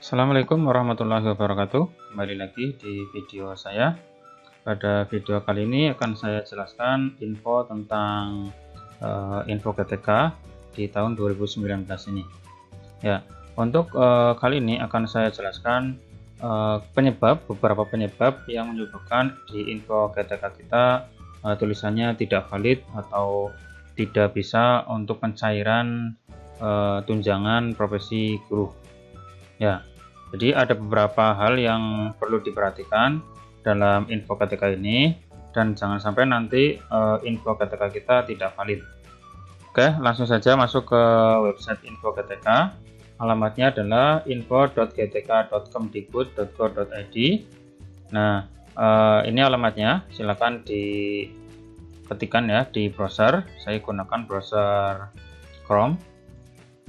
Assalamualaikum warahmatullahi wabarakatuh. Kembali lagi di video saya. Pada video kali ini akan saya jelaskan info tentang info GTK di tahun 2019 ini. Ya, untuk kali ini akan saya jelaskan beberapa penyebab yang menyebabkan di info GTK kita tulisannya tidak valid atau tidak bisa untuk pencairan tunjangan profesi guru. Ya, jadi ada beberapa hal yang perlu diperhatikan dalam info GTK ini, dan jangan sampai nanti info GTK kita tidak valid. Oke, langsung saja masuk ke website info GTK. Alamatnya adalah info.gtk.kemdikbud.go.id. Nah, ini alamatnya. Silakan diketikkan ya di browser. Saya gunakan browser Chrome.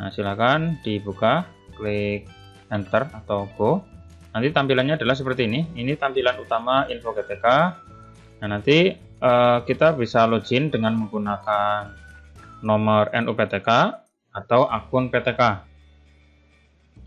Nah, silakan dibuka, klik enter atau go. Nanti tampilannya adalah seperti ini. Ini tampilan utama info GTK. Nah, nanti kita bisa login dengan menggunakan nomor NUPTK atau akun PTK.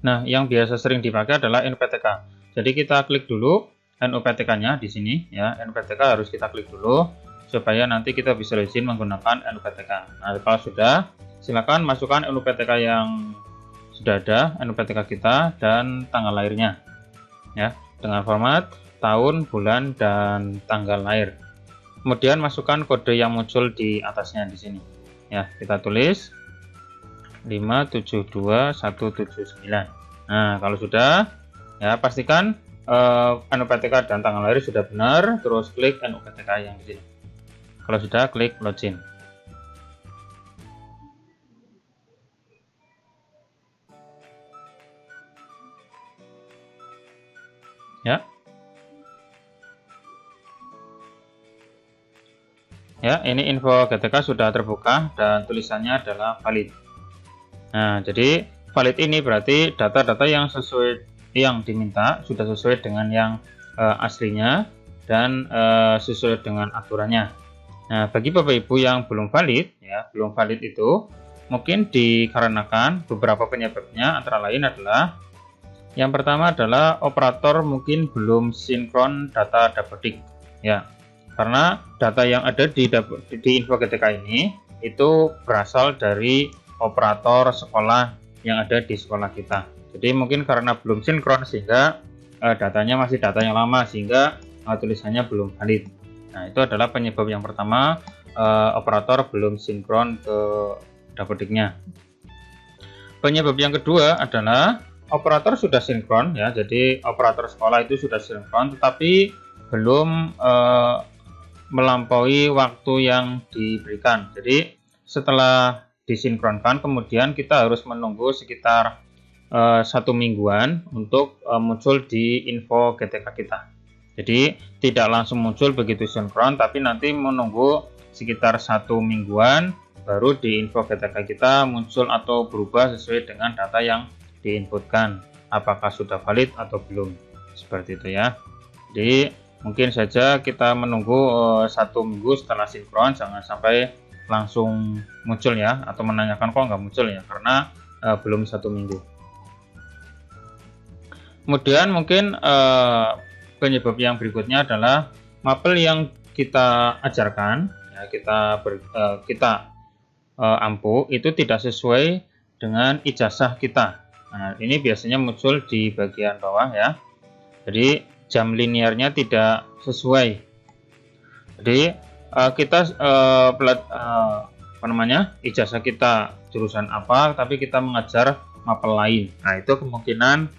Nah, yang biasa sering dipakai adalah NUPTK. Jadi kita klik dulu NUPTK-nya di sini ya. NUPTK harus kita klik dulu supaya nanti kita bisa login menggunakan NUPTK. Nah, kalau sudah, silakan masukkan NUPTK yang sudah ada, NUPTK kita, dan tanggal lahirnya ya, dengan format tahun, bulan, dan tanggal lahir. Kemudian masukkan kode yang muncul di atasnya di sini ya, kita tulis 572179. Nah, kalau sudah ya, pastikan NUPTK dan tanggal lahir sudah benar, terus klik NUPTK yang di sini. Kalau sudah, klik login. Ya, ini info GTK sudah terbuka dan tulisannya adalah valid. Nah, jadi valid ini berarti data-data yang diminta sudah sesuai dengan yang aslinya dan sesuai dengan aturannya. Nah, bagi Bapak Ibu yang belum valid ya, belum valid itu mungkin dikarenakan beberapa penyebabnya, antara lain adalah yang pertama adalah operator mungkin belum sinkron data dapodik ya. Karena data yang ada di info GTK ini itu berasal dari operator sekolah yang ada di sekolah kita. Jadi mungkin karena belum sinkron sehingga datanya masih data yang lama, sehingga tulisannya belum valid. Nah, itu adalah penyebab yang pertama, operator belum sinkron ke dapodiknya. Penyebab yang kedua adalah operator sudah sinkron ya, jadi operator sekolah itu sudah sinkron tetapi belum melampaui waktu yang diberikan. Jadi setelah disinkronkan, kemudian kita harus menunggu sekitar 1 mingguan untuk muncul di info GTK kita. Jadi tidak langsung muncul begitu sinkron, tapi nanti menunggu sekitar 1 mingguan baru di info GTK kita muncul atau berubah sesuai dengan data yang diinputkan, apakah sudah valid atau belum, seperti itu ya. Jadi mungkin saja kita menunggu 1 minggu setelah sinkron, jangan sampai langsung muncul ya, atau menanyakan kok nggak muncul ya, karena belum 1 minggu. Kemudian mungkin penyebab yang berikutnya adalah mapel yang kita ajarkan ya, kita ampu itu tidak sesuai dengan ijazah kita. Nah, ini biasanya muncul di bagian bawah ya. Jadi jam linearnya tidak sesuai. Jadi kita ijazah kita jurusan apa, tapi kita mengajar mapel lain. Nah, itu kemungkinan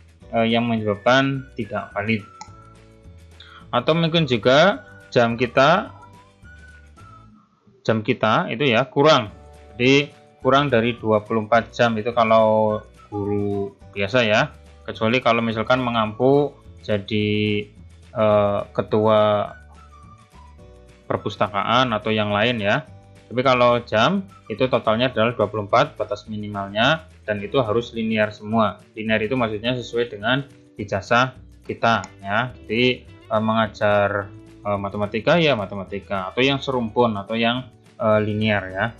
yang menyebabkan tidak valid. Atau mungkin juga jam kita itu ya kurang. Jadi kurang dari 24 jam itu kalau guru biasa ya, kecuali kalau misalkan mengampu jadi ketua perpustakaan atau yang lain ya. Tapi kalau jam itu totalnya adalah 24 batas minimalnya, dan itu harus linear semua. Linear itu maksudnya sesuai dengan ijazah kita ya. Jadi mengajar matematika ya matematika, atau yang serumpun atau yang linear ya.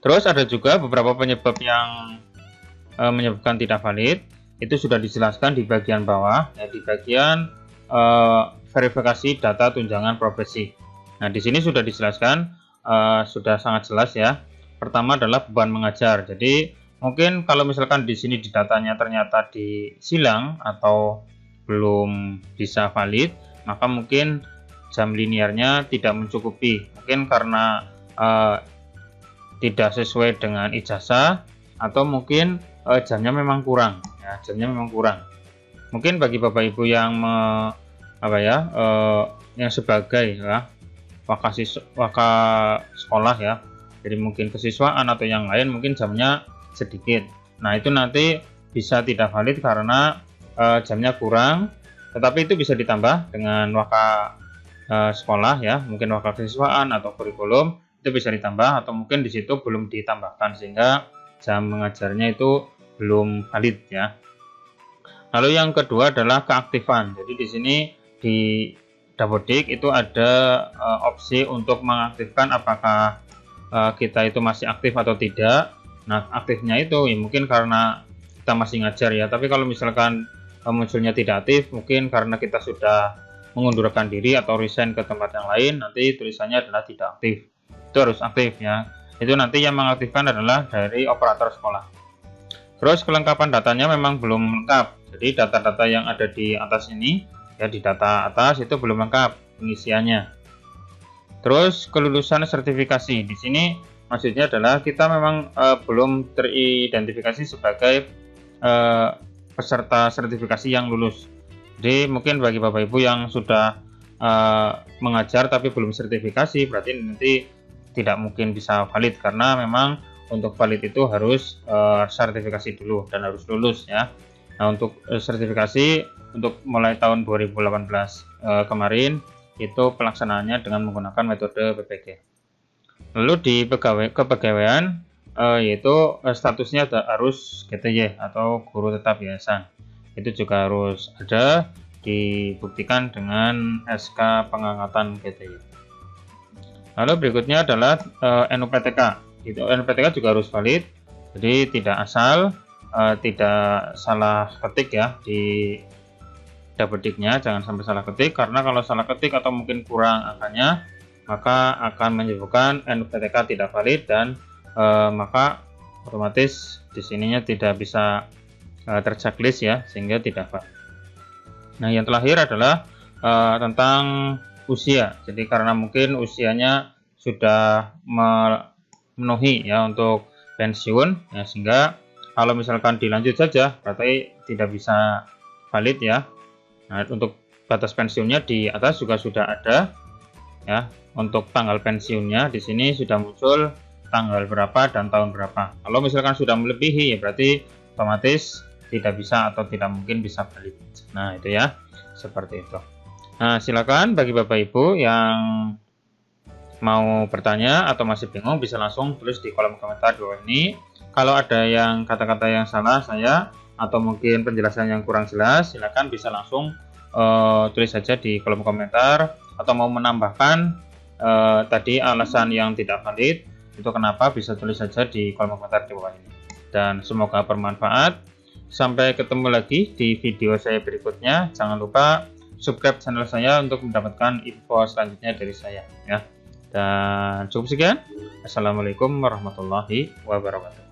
Terus ada juga beberapa penyebab yang menyebabkan tidak valid. itu sudah dijelaskan di bagian bawah, ya, di bagian verifikasi data tunjangan profesi. Nah, di sini sudah dijelaskan, sudah sangat jelas ya. Pertama adalah beban mengajar. Jadi mungkin kalau misalkan di sini di datanya ternyata disilang atau belum bisa valid, maka mungkin jam linearnya tidak mencukupi. Mungkin karena tidak sesuai dengan ijazah, atau mungkin jamnya memang kurang. Ya, jamnya memang kurang. Mungkin bagi Bapak Ibu yang yang sebagai ya waka sekolah ya, jadi mungkin kesiswaan atau yang lain mungkin jamnya sedikit. Nah, itu nanti bisa tidak valid karena jamnya kurang, tetapi itu bisa ditambah dengan waka sekolah ya, mungkin waka kesiswaan atau kurikulum itu bisa ditambah, atau mungkin di situ belum ditambahkan sehingga jam mengajarnya itu belum valid ya. Lalu yang kedua adalah keaktifan. Jadi di sini di Dapodik itu ada opsi untuk mengaktifkan apakah kita itu masih aktif atau tidak. Nah, aktifnya itu ya mungkin karena kita masih ngajar ya, tapi kalau misalkan munculnya tidak aktif, mungkin karena kita sudah mengundurkan diri atau resign ke tempat yang lain, nanti tulisannya adalah tidak aktif. Itu harus aktif ya. Itu nanti yang mengaktifkan adalah dari operator sekolah. Terus kelengkapan datanya memang belum lengkap. Jadi data-data yang ada di atas ini ya, di data atas itu belum lengkap pengisiannya. Terus kelulusan sertifikasi. Di sini maksudnya adalah kita memang belum teridentifikasi sebagai peserta sertifikasi yang lulus. Jadi mungkin bagi Bapak Ibu yang sudah mengajar tapi belum sertifikasi, berarti nanti tidak mungkin bisa valid, karena memang untuk valid itu harus sertifikasi dulu dan harus lulus ya. Nah, untuk sertifikasi untuk mulai tahun 2018 kemarin itu pelaksanaannya dengan menggunakan metode PPG. Lalu di kepegawaian yaitu statusnya harus GTY atau guru tetap yayasan. Itu juga harus ada, dibuktikan dengan SK pengangkatan GTY. Lalu berikutnya adalah NUPTK. Itu NUPTK juga harus valid. Jadi tidak asal, tidak salah ketik ya di Dapodiknya, jangan sampai salah ketik, karena kalau salah ketik atau mungkin kurang angkanya, maka akan menyebabkan NUPTK tidak valid dan maka otomatis di sininya tidak bisa terchecklist ya, sehingga tidak valid. Nah, yang terakhir adalah tentang usia. Jadi karena mungkin usianya sudah memenuhi ya untuk pensiun ya, sehingga kalau misalkan dilanjut saja berarti tidak bisa valid ya. Nah, untuk batas pensiunnya di atas juga sudah ada ya. Untuk tanggal pensiunnya di sini sudah muncul tanggal berapa dan tahun berapa. Kalau misalkan sudah melebihi ya berarti otomatis tidak bisa atau tidak mungkin bisa valid. Nah, itu ya, seperti itu. Nah, silakan bagi Bapak Ibu yang mau bertanya atau masih bingung bisa langsung tulis di kolom komentar di bawah ini. Kalau ada yang kata-kata yang salah saya atau mungkin penjelasan yang kurang jelas, silakan bisa langsung tulis saja di kolom komentar, atau mau menambahkan tadi alasan yang tidak valid itu kenapa, bisa tulis saja di kolom komentar di bawah ini. Dan semoga bermanfaat. Sampai ketemu lagi di video saya berikutnya. Jangan lupa subscribe channel saya untuk mendapatkan info selanjutnya dari saya ya. Dan cukup sekian. Assalamualaikum warahmatullahi wabarakatuh.